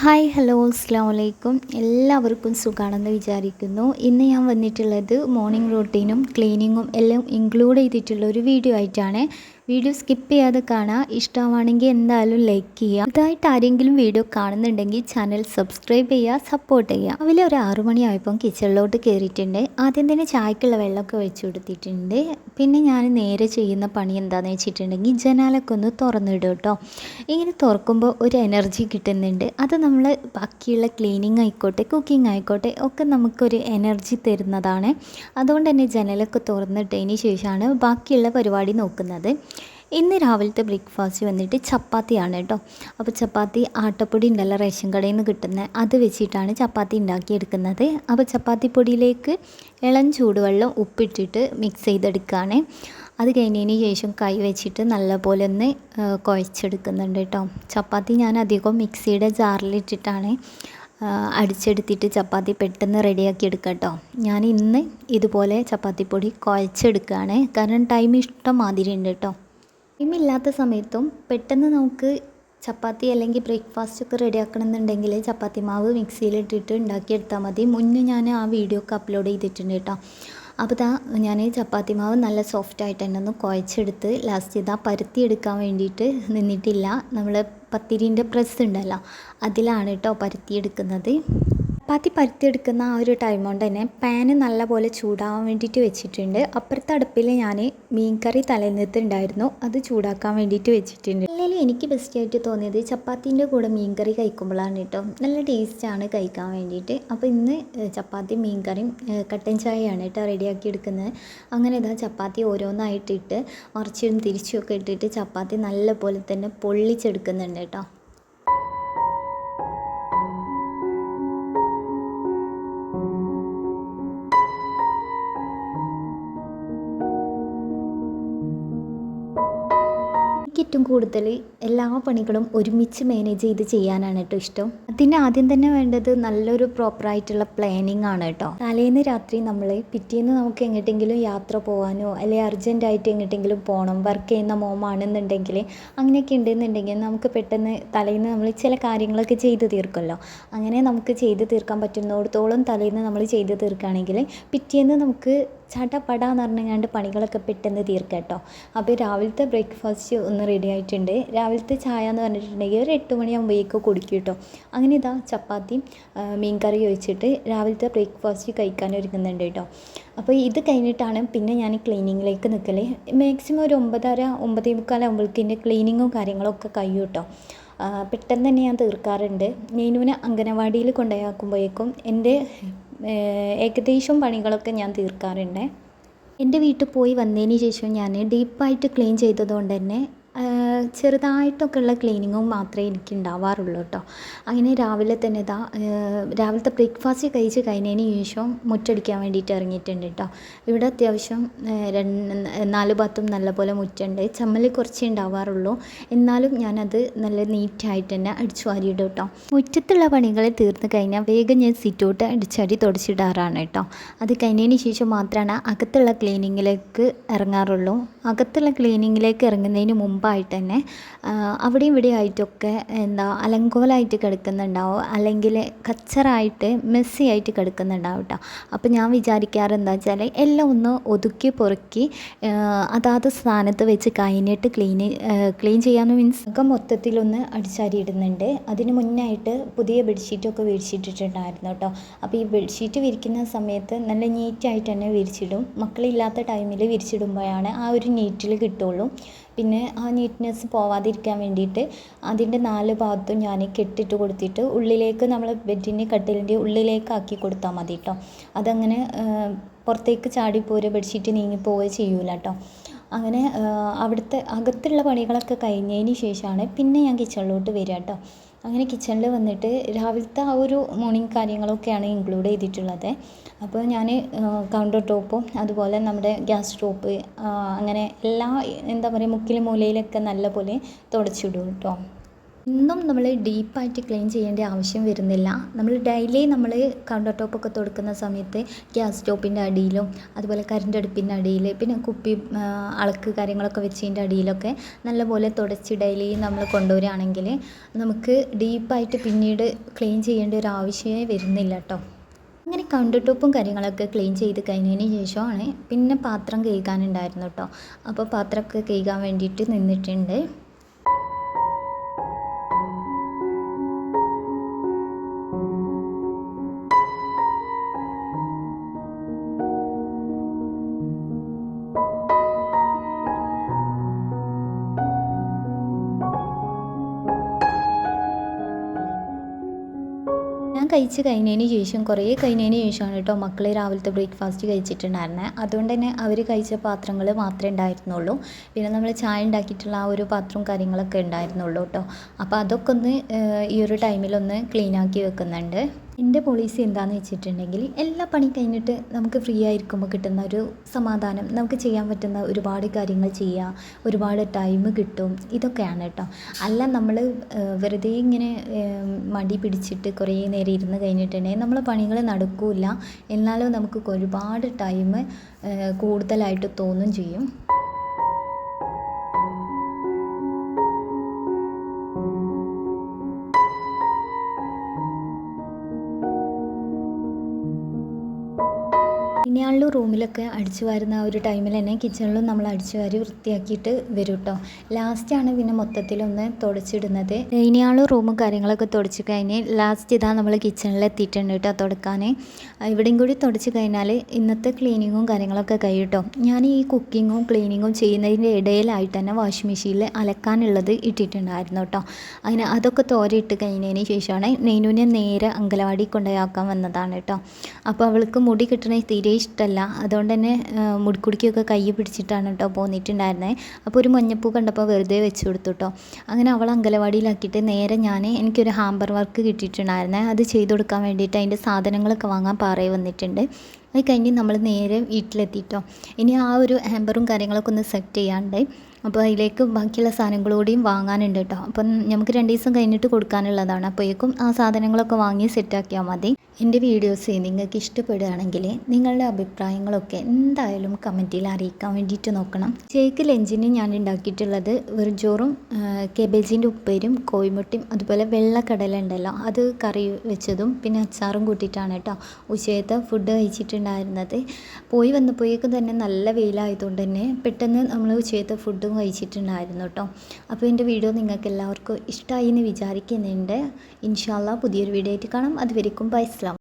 Hi hello അസ്സാം വലൈക്കും. എല്ലാവർക്കും സുഖമാണെന്ന് വിചാരിക്കുന്നു. ഇന്ന് ഞാൻ വന്നിട്ടുള്ളത് മോർണിംഗ് റൂട്ടീനും ക്ലീനിങ്ങും എല്ലാം ഇൻക്ലൂഡ് ചെയ്തിട്ടുള്ള ഒരു വീഡിയോ ആയിട്ടാണ്. വീഡിയോ സ്കിപ്പ് ചെയ്യാതെ കാണാം. ഇഷ്ടമാണെങ്കിൽ എന്തായാലും ലൈക്ക് ചെയ്യുക. ഇതായിട്ട് ആരെങ്കിലും വീഡിയോ കാണുന്നുണ്ടെങ്കിൽ ചാനൽ സബ്സ്ക്രൈബ് ചെയ്യുക, സപ്പോർട്ട് ചെയ്യുക. രാവിലെ ഒരു 6 മണിയായപ്പം കിച്ചണിലോട്ട് കയറിയിട്ടുണ്ട്. ആദ്യം തന്നെ ചായക്കുള്ള വെള്ളമൊക്കെ വെച്ച് കൊടുത്തിട്ടുണ്ട്. പിന്നെ ഞാൻ നേരെ ചെയ്യുന്ന പണി എന്താണെന്ന് വെച്ചിട്ടുണ്ടെങ്കിൽ ജനാലൊക്കെ ഒന്ന് തുറന്നിടും കേട്ടോ. ഇങ്ങനെ തുറക്കുമ്പോൾ ഒരു എനർജി കിട്ടുന്നുണ്ട്. അത് നമ്മൾ ബാക്കിയുള്ള ക്ലീനിങ് ആയിക്കോട്ടെ കുക്കിംഗ് ആയിക്കോട്ടെ ഒക്കെ നമുക്കൊരു എനർജി തരുന്നതാണ്. അതുകൊണ്ട് തന്നെ ജനലൊക്കെ തുറന്നിട്ടതിന് ശേഷമാണ് ബാക്കിയുള്ള പരിപാടി നോക്കുന്നത്. ഇന്ന് രാവിലത്തെ ബ്രേക്ക്ഫാസ്റ്റ് വന്നിട്ട് ചപ്പാത്തിയാണ് കേട്ടോ. അപ്പോൾ ചപ്പാത്തി ആട്ടപ്പൊടി ഉണ്ടല്ലോ റേഷൻ കടയിൽ നിന്ന് കിട്ടുന്നത്, അത് വെച്ചിട്ടാണ് ചപ്പാത്തി ഉണ്ടാക്കിയെടുക്കുന്നത്. അപ്പോൾ ചപ്പാത്തി പൊടിയിലേക്ക് ഇളം ചൂടുവെള്ളം ഉപ്പിട്ടിട്ട് മിക്സ് ചെയ്തെടുക്കുകയാണ്. അത് കഴിഞ്ഞതിന് ശേഷം കൈ വെച്ചിട്ട് നല്ലപോലെ ഒന്ന് കുഴച്ചെടുക്കുന്നുണ്ട് കേട്ടോ. ചപ്പാത്തി ഞാൻ അധികം മിക്സിയുടെ ജാറിലിട്ടിട്ടാണ് അടിച്ചെടുത്തിട്ട് ചപ്പാത്തി പെട്ടെന്ന് റെഡിയാക്കി എടുക്കാം കേട്ടോ. ഞാൻ ഇന്ന് ഇതുപോലെ ചപ്പാത്തിപ്പൊടി കുഴച്ചെടുക്കുകയാണ്. കാരണം ടൈം ഇഷ്ടം മാതിരി ഉണ്ട് കേട്ടോ. ടൈമില്ലാത്ത സമയത്തും പെട്ടെന്ന് നമുക്ക് ചപ്പാത്തി അല്ലെങ്കിൽ ബ്രേക്ക്ഫാസ്റ്റ് ഒക്കെ റെഡിയാക്കണം എന്നുണ്ടെങ്കിൽ ചപ്പാത്തി മാവ് മിക്സിയിലിട്ടിട്ട് ഉണ്ടാക്കിയെടുത്താൽ മതി. മുന്നേ ഞാൻ ആ വീഡിയോ ഒക്കെ അപ്ലോഡ് ചെയ്തിട്ടുണ്ട് കേട്ടോ. അപ്പോൾ ഞാൻ ചപ്പാത്തി മാവ് നല്ല സോഫ്റ്റായിട്ട് തന്നെ ഒന്ന് കുഴച്ചെടുത്ത് ലാസ്റ്റ് പരുത്തിയെടുക്കാൻ വേണ്ടിയിട്ട് നിന്നിട്ടില്ല. നമ്മൾ പത്തിരീൻ്റെ പ്രസ് ഉണ്ടല്ലോ, അതിലാണ് കേട്ടോ പരുത്തിയെടുക്കുന്നത്. ചപ്പാത്തി പരുത്തിയെടുക്കുന്ന ആ ഒരു ടൈം കൊണ്ട് തന്നെ പാന് നല്ലപോലെ ചൂടാവാൻ വേണ്ടിയിട്ട് വെച്ചിട്ടുണ്ട്. അപ്പുറത്തെ അടുപ്പിൽ ഞാൻ മീൻകറി തലേന്നത്തെ ഉണ്ടായിരുന്നു, അത് ചൂടാക്കാൻ വേണ്ടിയിട്ട് വെച്ചിട്ടുണ്ട്. അല്ലെങ്കിൽ എനിക്ക് ബെസ്റ്റായിട്ട് തോന്നിയത് ചപ്പാത്തീൻ്റെ കൂടെ മീൻകറി കഴിക്കുമ്പോഴാണ് കേട്ടോ. നല്ല ടേസ്റ്റാണ് കഴിക്കാൻ വേണ്ടിയിട്ട്. അപ്പോൾ ഇന്ന് ചപ്പാത്തി മീൻകറിയും കട്ടൻ ചായയാണ് കേട്ടോ റെഡിയാക്കി എടുക്കുന്നത്. അങ്ങനെ ചപ്പാത്തി ഓരോന്നായിട്ടിട്ട് മറിച്ചും തിരിച്ചുമൊക്കെ ഇട്ടിട്ട് ചപ്പാത്തി നല്ലപോലെ തന്നെ പൊള്ളിച്ചെടുക്കുന്നുണ്ട് കേട്ടോ. ഏറ്റവും കൂടുതൽ എല്ലാ പണികളും ഒരുമിച്ച് മാനേജ് ചെയ്ത് ചെയ്യാനാണ് കേട്ടോ ഇഷ്ടം. അതിന് ആദ്യം തന്നെ വേണ്ടത് നല്ലൊരു പ്രോപ്പറായിട്ടുള്ള പ്ലാനിങ് ആണ് കേട്ടോ. തലേന്ന് രാത്രി നമ്മൾ പിറ്റേന്ന് നമുക്ക് എങ്ങോട്ടെങ്കിലും യാത്ര പോകാനോ അല്ലെങ്കിൽ അർജൻറ്റായിട്ട് എങ്ങോട്ടെങ്കിലും പോകണം, വർക്ക് ചെയ്യുന്ന മോമാണെന്നുണ്ടെങ്കിൽ അങ്ങനെയൊക്കെ ഉണ്ടെന്നുണ്ടെങ്കിൽ നമുക്ക് പെട്ടെന്ന് തലേന്ന് നമ്മൾ ചില കാര്യങ്ങളൊക്കെ ചെയ്ത് തീർക്കുമല്ലോ. അങ്ങനെ നമുക്ക് ചെയ്ത് തീർക്കാൻ പറ്റുന്നിടത്തോളം തലേന്ന് നമ്മൾ ചെയ്ത് തീർക്കുകയാണെങ്കിൽ പിറ്റേന്ന് നമുക്ക് ചടപടാന്ന് പറഞ്ഞാണ്ട് പണികളൊക്കെ പെട്ടെന്ന് തീർക്കാം കേട്ടോ. അപ്പോൾ രാവിലത്തെ ബ്രേക്ക്ഫാസ്റ്റ് ഒന്ന് റെഡി ആയിട്ടുണ്ട്. രാവിലത്തെ ചായ എന്ന് പറഞ്ഞിട്ടുണ്ടെങ്കിൽ ഒരു 8 മണിയാകുമ്പോഴേക്കും കുടിക്കും കേട്ടോ. അങ്ങനെ ചപ്പാത്തിയും മീൻകറി ഒഴിച്ചിട്ട് രാവിലത്തെ ബ്രേക്ക്ഫാസ്റ്റ് കഴിക്കാൻ ഒരുങ്ങുന്നുണ്ട് കേട്ടോ. അപ്പോൾ ഇത് കഴിഞ്ഞിട്ടാണ് പിന്നെ ഞാൻ ക്ലീനിങ്ങിലേക്ക് നിൽക്കൽ. മാക്സിമം ഒരു 9:30 9:45 ആകുമ്പോഴേക്കും ക്ലീനിങ്ങും കാര്യങ്ങളൊക്കെ കഴിയും കേട്ടോ. പെട്ടെന്ന് തന്നെ ഞാൻ തീർക്കാറുണ്ട്. മീനുവിനെ അംഗനവാടിയിൽ കൊണ്ടുപോയാക്കുമ്പോഴേക്കും എൻ്റെ ഏകദേശം പണികളൊക്കെ ഞാൻ തീർക്കാറുണ്ട്. എൻ്റെ വീട്ടിൽ പോയി വന്നതിന് ശേഷം ഞാൻ ഡീപ്പായിട്ട് ക്ലീൻ ചെയ്തതുകൊണ്ട് തന്നെ ചെറുതായിട്ടൊക്കെ ഉള്ള ക്ലീനിങ്ങും മാത്രമേ എനിക്ക് ഉണ്ടാവാറുള്ളൂ കേട്ടോ. അങ്ങനെ രാവിലെ തന്നെ രാവിലത്തെ ബ്രേക്ക്ഫാസ്റ്റ് കഴിച്ച് കഴിഞ്ഞതിന് ശേഷം മുറ്റടിക്കാൻ വേണ്ടിയിട്ട് ഇറങ്ങിയിട്ടുണ്ട് കേട്ടോ. ഇവിടെ അത്യാവശ്യം 4 ഭാഗത്തും നല്ലപോലെ മുറ്റുണ്ട്. ചമ്മൽ കുറച്ചേ ഉണ്ടാവാറുള്ളൂ, എന്നാലും ഞാനത് നല്ല നീറ്റായിട്ട് തന്നെ അടിച്ചു വാരിയിടും കേട്ടോ. മുറ്റത്തുള്ള പണികൾ തീർന്നു കഴിഞ്ഞാൽ വേഗം ഞാൻ സിറ്റൗട്ട് അടിച്ചടി തുടച്ചിടാറാണ് കേട്ടോ. അത് കഴിഞ്ഞതിന് ശേഷം മാത്രമാണ് അകത്തുള്ള ക്ലീനിങ്ങിലേക്ക് ഇറങ്ങാറുള്ളൂ. അകത്തുള്ള ക്ലീനിങ്ങിലേക്ക് ഇറങ്ങുന്നതിന് മുമ്പായിട്ട് തന്നെ അവിടെയും ഇവിടെ ആയിട്ടൊക്കെ അലങ്കോലമായിട്ട് കിടക്കുന്നുണ്ടാവും, അല്ലെങ്കിൽ കച്ചറായിട്ട് മെസ്സി ആയിട്ട് കിടക്കുന്നുണ്ടാവും കേട്ടോ. അപ്പോൾ ഞാൻ വിചാരിക്കാറ് എന്താ വെച്ചാൽ എല്ലാം ഒന്ന് ഒതുക്കി പൊറുക്കി അതാത് സ്ഥാനത്ത് വെച്ച് കഴിഞ്ഞിട്ട് ക്ലീൻ ചെയ്യാമെന്ന് മീൻസ് ഒക്കെ മൊത്തത്തിലൊന്ന് അടിച്ചാരിയിടുന്നുണ്ട്. അതിന് മുന്നായിട്ട് പുതിയ ബെഡ്ഷീറ്റൊക്കെ വിരിച്ചിട്ടിട്ടുണ്ടായിരുന്നു കേട്ടോ. അപ്പോൾ ഈ ബെഡ്ഷീറ്റ് വിരിക്കുന്ന സമയത്ത് നല്ല നീറ്റായിട്ട് തന്നെ വിരിച്ചിടും. മക്കളില്ലാത്ത ടൈമിൽ വിരിച്ചിടുമ്പോഴാണ് ആ ഒരു നീറ്റിൽ കിട്ടുള്ളൂ. പിന്നെ ആ നീറ്റ്നെസ് പോവാതിരിക്കാൻ വേണ്ടിയിട്ട് അതിൻ്റെ 4 ഭാഗത്തും ഞാൻ കെട്ടിട്ട് കൊടുത്തിട്ട് ഉള്ളിലേക്ക് നമ്മൾ ബെഡിൻ്റെ കട്ടിലിൻ്റെ ഉള്ളിലേക്ക് ആക്കി കൊടുത്താൽ മതി കേട്ടോ. അതങ്ങനെ പുറത്തേക്ക് ചാടിപ്പോരുക ബെഡ്ഷീറ്റ് നീങ്ങിപ്പോവുക ചെയ്യൂല കേട്ടോ. അങ്ങനെ അവിടുത്തെ അകത്തുള്ള പണികളൊക്കെ കഴിഞ്ഞതിന് ശേഷമാണ് പിന്നെ ഞാൻ കിച്ചണിലോട്ട് വരിക കേട്ടോ. അങ്ങനെ കിച്ചണിൽ വന്നിട്ട് രാവിലത്തെ ആ ഒരു മോർണിംഗ് കാര്യങ്ങളൊക്കെയാണ് ഇൻക്ലൂഡ് ചെയ്തിട്ടുള്ളത്. അപ്പോൾ ഞാൻ കൗണ്ടർ ടോപ്പും അതുപോലെ നമ്മുടെ ഗ്യാസ് സ്റ്റോപ്പ് അങ്ങനെ എല്ലാ മുക്കിലും മൂലയിലൊക്കെ നല്ലപോലെ തുടച്ചിടും കേട്ടോ. ഇന്നും നമ്മൾ ഡീപ്പായിട്ട് ക്ലീൻ ചെയ്യേണ്ട ആവശ്യം വരുന്നില്ല. നമ്മൾ ഡെയിലി നമ്മൾ കൗണ്ടർ ടോപ്പൊക്കെ തുടക്കുന്ന സമയത്ത് ഗ്യാസ് സ്റ്റോപ്പിൻ്റെ അടിയിലും അതുപോലെ കറണ്ട് അടുപ്പിൻ്റെ അടിയിൽ പിന്നെ കുപ്പി അളക്ക് കാര്യങ്ങളൊക്കെ വെച്ചതിൻ്റെ അടിയിലൊക്കെ നല്ലപോലെ തുടച്ച് ഡെയിലി നമ്മൾ കൊണ്ടുവരികയാണെങ്കിൽ നമുക്ക് ഡീപ്പായിട്ട് പിന്നീട് ക്ലീൻ ചെയ്യേണ്ട ഒരു ആവശ്യമേ വരുന്നില്ല കേട്ടോ. അങ്ങനെ കൗണ്ടർ ടോപ്പും കാര്യങ്ങളൊക്കെ ക്ലീൻ ചെയ്ത് കഴിഞ്ഞതിന് ശേഷമാണ് പിന്നെ പാത്രം കഴുകാനുണ്ടായിരുന്നു കേട്ടോ. അപ്പോൾ പാത്രമൊക്കെ കഴുകാൻ വേണ്ടിയിട്ട് നിന്നിട്ടുണ്ട്. ഞാൻ കഴിച്ച് കഴിഞ്ഞതിന് ശേഷം കുറേ കഴിഞ്ഞതിന് ശേഷമാണ് കേട്ടോ മക്കൾ രാവിലത്തെ ബ്രേക്ക്ഫാസ്റ്റ് കഴിച്ചിട്ടുണ്ടായിരുന്നത്. അതുകൊണ്ട് തന്നെ അവർ കഴിച്ച പാത്രങ്ങൾ മാത്രമേ ഉണ്ടായിരുന്നുള്ളൂ. പിന്നെ നമ്മൾ ചായ ഉണ്ടാക്കിയിട്ടുള്ള ആ ഒരു പാത്രവും കാര്യങ്ങളൊക്കെ ഉണ്ടായിരുന്നുള്ളൂ കേട്ടോ. അപ്പോൾ അതൊക്കെ ഒന്ന് ഈ ഒരു ടൈമിലൊന്ന് ക്ലീനാക്കി വെക്കുന്നുണ്ട്. എൻ്റെ പോളിസി എന്താണെന്ന് വെച്ചിട്ടുണ്ടെങ്കിൽ എല്ലാ പണി കഴിഞ്ഞിട്ട് നമുക്ക് ഫ്രീ ആയിരിക്കുമ്പോൾ കിട്ടുന്ന ഒരു സമാധാനം, നമുക്ക് ചെയ്യാൻ പറ്റുന്ന ഒരുപാട് കാര്യങ്ങൾ ചെയ്യാം, ഒരുപാട് ടൈം കിട്ടും, ഇതൊക്കെയാണ് കേട്ടോ. അല്ല നമ്മൾ വെറുതെ ഇങ്ങനെ മടി പിടിച്ചിട്ട് കുറേ നേരം ഇരുന്ന് കഴിഞ്ഞിട്ടുണ്ടെങ്കിൽ നമ്മളെ പണികൾ നടക്കില്ല. എന്നാലും നമുക്ക് ഒരുപാട് ടൈം കൂടുതലായിട്ട് തോന്നും ചെയ്യും. ഇനിയാളുടെ റൂമിലൊക്കെ അടിച്ചു വാരുന്ന ആ ഒരു ടൈമിൽ തന്നെ കിച്ചണിലും നമ്മൾ അടിച്ചു വാരി വൃത്തിയാക്കിയിട്ട് വരും കേട്ടോ. ലാസ്റ്റാണ് പിന്നെ മൊത്തത്തിലൊന്ന് തുടച്ചിടുന്നത്. ഇനിയാളുടെ റൂമും കാര്യങ്ങളൊക്കെ തുടച്ച് കഴിഞ്ഞ് ലാസ്റ്റ് ഇതാ നമ്മൾ കിച്ചണിൽ എത്തിയിട്ടുണ്ട് കേട്ടോ തുടക്കാൻ. ഇവിടെയും കൂടി തുടച്ച് കഴിഞ്ഞാൽ ഇന്നത്തെ ക്ലീനിങ്ങും കാര്യങ്ങളൊക്കെ കഴിയും കേട്ടോ. ഞാൻ ഈ കുക്കിങ്ങും ക്ലീനിങ്ങും ചെയ്യുന്നതിൻ്റെ ഇടയിലായിട്ട് തന്നെ വാഷിംഗ് മെഷീനിൽ അലക്കാനുള്ളത് ഇട്ടിട്ടുണ്ടായിരുന്നു കേട്ടോ. അങ്ങനെ അതൊക്കെ തോരയിട്ട് കഴിഞ്ഞതിന് ശേഷമാണ് നെയ്നുവിനെ നേരെ അങ്കലവാടി കൊണ്ടുപോയാക്കാൻ വന്നതാണ് കേട്ടോ. അപ്പോൾ അവൾക്ക് മുടി കിട്ടണ തീരെ ഇഷ്ടമല്ല. അതുകൊണ്ട് തന്നെ മുടിക്കുടിക്കൊക്കെ കൈ പിടിച്ചിട്ടാണ് കേട്ടോ പോന്നിട്ടുണ്ടായിരുന്നത്. അപ്പോൾ ഒരു മഞ്ഞപ്പൂ കണ്ടപ്പോൾ വെറുതെ വെച്ച് കൊടുത്തു കേട്ടോ. അങ്ങനെ അവൾ അങ്കലവാടിയിലാക്കിയിട്ട് നേരെ എനിക്കൊരു ഹാമ്പർ വർക്ക് കിട്ടിയിട്ടുണ്ടായിരുന്നത്. അത് ചെയ്ത് കൊടുക്കാൻ വേണ്ടിയിട്ട് അതിൻ്റെ സാധനങ്ങളൊക്കെ വാങ്ങാൻ പാറയിൽ വന്നിട്ടുണ്ട്. അത് കഴിഞ്ഞ് നമ്മൾ നേരെ വീട്ടിലെത്തിയിട്ടോ. ഇനി ആ ഒരു ഹാമ്പറും കാര്യങ്ങളൊക്കെ ഒന്ന് സെറ്റ് ചെയ്യാണ്ട് അപ്പോൾ അതിലേക്ക് ബാക്കിയുള്ള സാധനങ്ങളോടെയും വാങ്ങാനുണ്ട് കേട്ടോ. അപ്പം നമുക്ക് 2 ദിവസം കഴിഞ്ഞിട്ട് കൊടുക്കാനുള്ളതാണ്. അപ്പോഴേക്കും ആ സാധനങ്ങളൊക്കെ വാങ്ങി സെറ്റാക്കിയാൽ മതി. എൻ്റെ വീഡിയോസ് നിങ്ങൾക്ക് ഇഷ്ടപ്പെടുകയാണെങ്കിൽ നിങ്ങളുടെ അഭിപ്രായങ്ങളൊക്കെ എന്തായാലും കമൻറ്റിൽ അറിയിക്കാൻ വേണ്ടിയിട്ട് നോക്കണം. ചേക്ക് ലഞ്ചിന് ഞാൻ ഉണ്ടാക്കിയിട്ടുള്ളത് വെറുംചോറും കേബേജിൻ്റെ ഉപ്പേരും കോഴിമുട്ടയും അതുപോലെ വെള്ളക്കടല ഉണ്ടല്ലോ അത് കറി വെച്ചതും പിന്നെ അച്ചാറും കൂട്ടിയിട്ടാണ് കേട്ടോ ഉച്ചയത്തെ ഫുഡ് കഴിച്ചിട്ടുണ്ടായിരുന്നത്. പോയി വന്നപ്പോഴേക്കും തന്നെ നല്ല വെയിലായതുകൊണ്ട് തന്നെ പെട്ടെന്ന് നമ്മൾ ഉച്ചയത്തെ ഫുഡും കഴിച്ചിട്ടുണ്ടായിരുന്നു കേട്ടോ. അപ്പോൾ എൻ്റെ വീഡിയോ നിങ്ങൾക്ക് എല്ലാവർക്കും ഇഷ്ടമായി എന്ന് വിചാരിക്കുന്നുണ്ട്. ഇൻഷാ അല്ലാഹ് പുതിയൊരു വീഡിയോ ആയിട്ട് കാണാം. അതുവരെയും ബൈ.